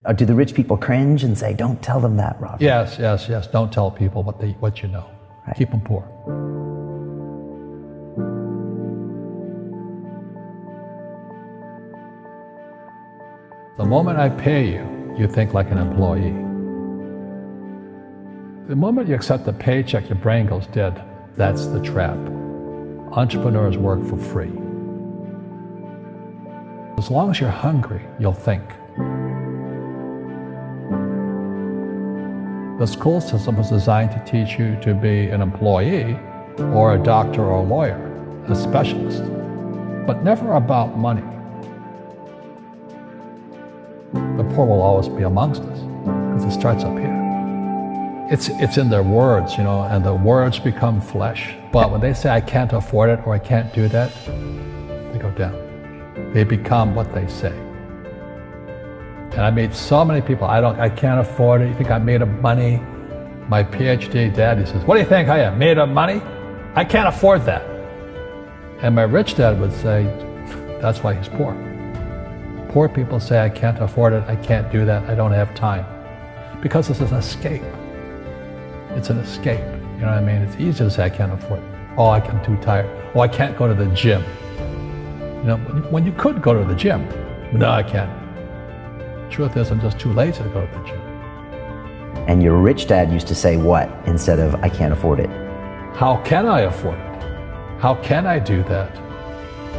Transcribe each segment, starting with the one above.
Or do the rich people cringe and say, don't tell them that, Robert? Yes. Don't tell people what you know. Right. Keep them poor. The moment I pay you, you think like an employee. The moment you accept the paycheck, your brain goes dead. That's the trap. Entrepreneurs work for free. As long as you're hungry, you'll think. The school system was designed to teach you to be an employee or a doctor or a lawyer, a specialist, but never about money. The poor will always be amongst us because it starts up here. It's in their words, and the words become flesh. But when they say, I can't afford it or I can't do that, they go down. They become what they say. And I meet so many people, I can't afford it. You think I'm made of money? My PhD dad, he says, what do you think I am, made of money? I can't afford that. And my rich dad would say, that's why he's poor. Poor people say, I can't afford it, I can't do that, I don't have time. Because this is an escape. It's an escape, you know what I mean? It's easy to say, I can't afford it. Oh, I'm too tired. Oh, I can't go to the gym. When you could go to the gym. No, I can't. Truth is, I'm just too lazy to go to the gym. And your rich dad used to say what instead of, I can't afford it? How can I afford it? How can I do that?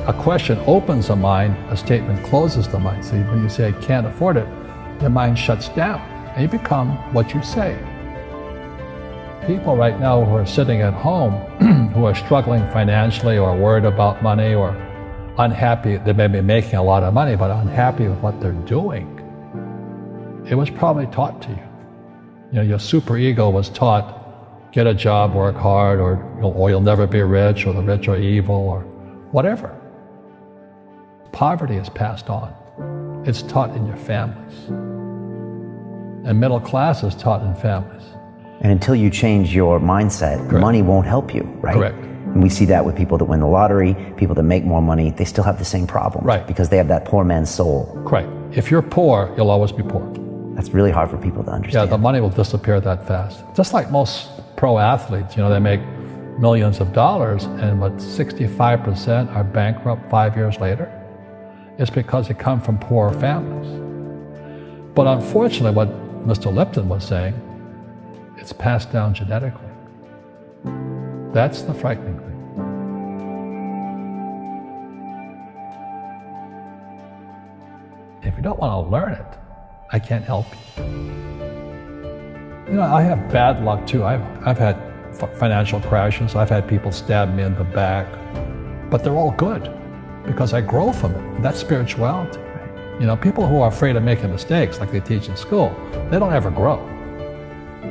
A question opens the mind, a statement closes the mind. So when you say, I can't afford it, the mind shuts down, and you become what you say. People right now who are sitting at home, who are struggling financially or worried about money or unhappy, they may be making a lot of money, but unhappy with what they're doing, it was probably taught to you. Your superego was taught, get a job, work hard, or you'll never be rich, or the rich are evil, or whatever. Poverty is passed on. It's taught in your families. And middle class is taught in families. And until you change your mindset, Correct. Money won't help you, right? Correct. And we see that with people that win the lottery, people that make more money, they still have the same problem. Right. Because they have that poor man's soul. Right. If you're poor, you'll always be poor. That's really hard for people to understand. Yeah, the money will disappear that fast. Just like most pro athletes, they make millions of dollars, and 65% are bankrupt 5 years later. It's because they come from poor families. But unfortunately, what Mr. Lipton was saying, it's passed down genetically. That's the frightening thing. If you don't want to learn it, I can't help you. I have bad luck too. I've had financial crashes. I've had people stab me in the back, but they're all good because I grow from it. And that's spirituality. People who are afraid of making mistakes, like they teach in school, they don't ever grow.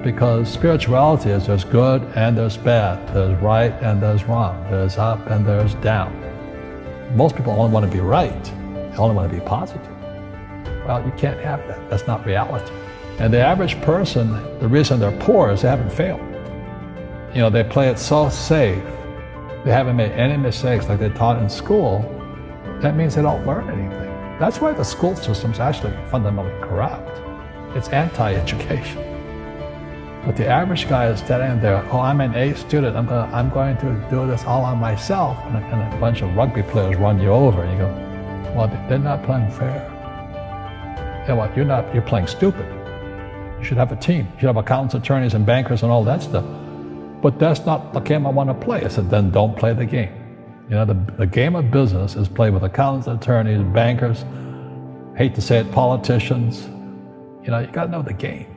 Because spirituality is there's good and there's bad, there's right and there's wrong, there's up and there's down. Most people only want to be right, they only want to be positive. Well, you can't have that, that's not reality. And the average person, the reason they're poor is they haven't failed. They play it so safe, they haven't made any mistakes like they taught in school. That means they don't learn anything. That's why the school system's actually fundamentally corrupt. It's anti-education. But the average guy is standing there, oh, I'm an A student, I'm going to do this all on myself. And a bunch of rugby players run you over, and you go, well, they're not playing fair. Yeah, well, you're playing stupid. You should have a team. You should have accountants, attorneys, and bankers and all that stuff. But that's not the game I want to play. I said, then don't play the game. The game of business is played with accountants, attorneys, bankers, hate to say it, politicians. You got to know the game.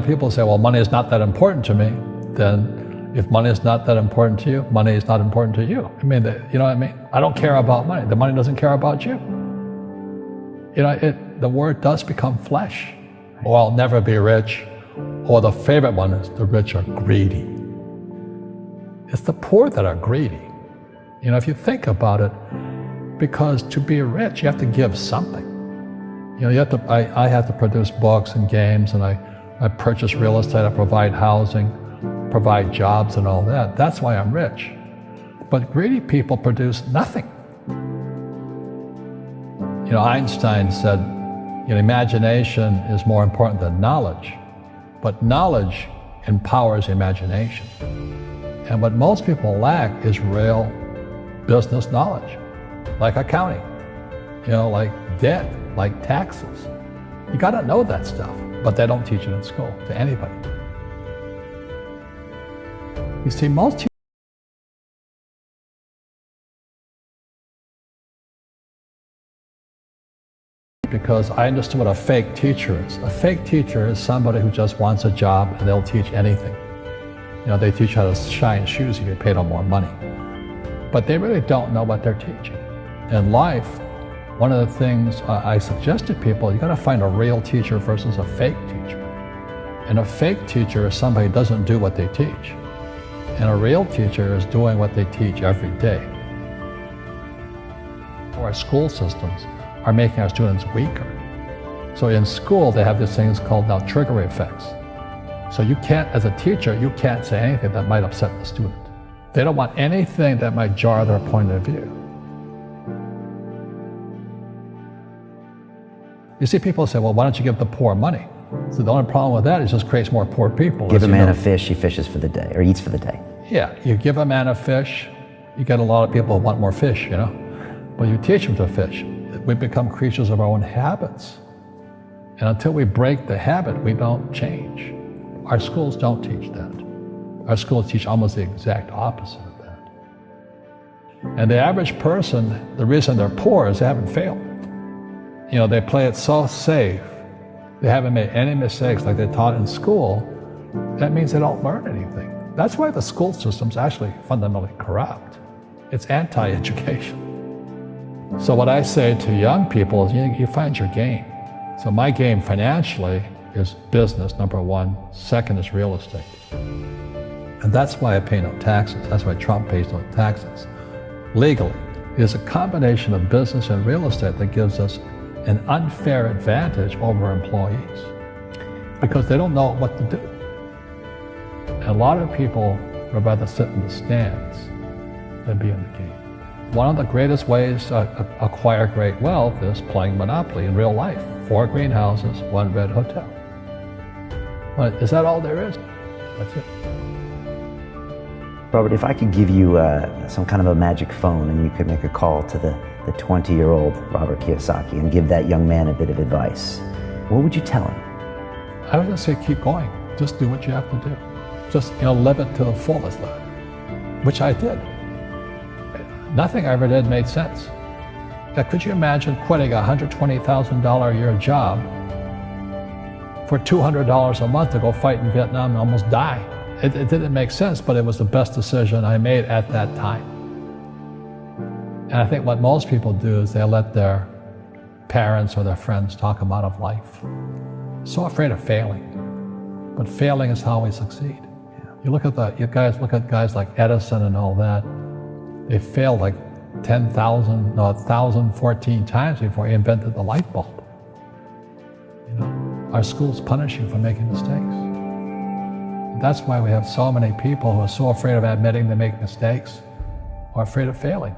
People say, well, money is not that important to me. Then if money is not that important to you, money is not important to you. You know what I mean? I don't care about money. The money doesn't care about you. The word does become flesh. Oh, I'll never be rich. Or the favorite one is the rich are greedy. It's the poor that are greedy. If you think about it, because to be rich, you have to give something. I have to produce books and games, and I purchase real estate, I provide housing, provide jobs and all that. That's why I'm rich. But greedy people produce nothing. You know, Einstein said, you know, imagination is more important than knowledge, but knowledge empowers imagination. And what most people lack is real business knowledge, like accounting, you know, like debt, like taxes. You got to know that stuff, but they don't teach it in school to anybody. You see, most because I understood what a fake teacher is. A fake teacher is somebody who just wants a job and they'll teach anything. You know, they teach how to shine shoes if you pay them more money. But they really don't know what they're teaching. In life, one of the things I suggest to people, you got to find a real teacher versus a fake teacher. And a fake teacher is somebody who doesn't do what they teach. And a real teacher is doing what they teach every day. Our school systems are making our students weaker. So in school, they have these things called now trigger effects. So you can't, as a teacher, you can't say anything that might upset the student. They don't want anything that might jar their point of view. You see people say, well, why don't you give the poor money? So the only problem with that is it just creates more poor people. Give a man a fish, he fishes for the day, or eats for the day. Yeah, you give a man a fish, you get a lot of people who want more fish, you know? But you teach them to fish. We become creatures of our own habits. And until we break the habit, we don't change. Our schools don't teach that. Our schools teach almost the exact opposite of that. And the average person, the reason they're poor is they haven't failed. You know, they play it so safe. They haven't made any mistakes like they taught in school. That means they don't learn anything. That's why the school system's actually fundamentally corrupt. It's anti-education. So what I say to young people is you find your game. So my game financially is business, number one. Second is real estate. And that's why I pay no taxes. That's why Trump pays no taxes. Legally, it is a combination of business and real estate that gives us an unfair advantage over employees because they don't know what to do. And a lot of people would rather sit in the stands than be in the game. One of the greatest ways to acquire great wealth is playing Monopoly in real life. 4 greenhouses, 1 red hotel. But is that all there is? That's it. Robert, if I could give you some kind of a magic phone and you could make a call to the 20-year-old Robert Kiyosaki and give that young man a bit of advice, what would you tell him? I would just say keep going. Just do what you have to do. Just, you know, live it to the fullest, which I did. Nothing I ever did made sense. Now, could you imagine quitting a $120,000 a year job for $200 a month to go fight in Vietnam and almost die? It didn't make sense, but it was the best decision I made at that time. And I think what most people do is they let their parents or their friends talk them out of life. So afraid of failing. But failing is how we succeed. You look at guys like Edison and all that. They failed like 1,014 times before he invented the light bulb. You know, our schools punish you for making mistakes. And that's why we have so many people who are so afraid of admitting they make mistakes or afraid of failing.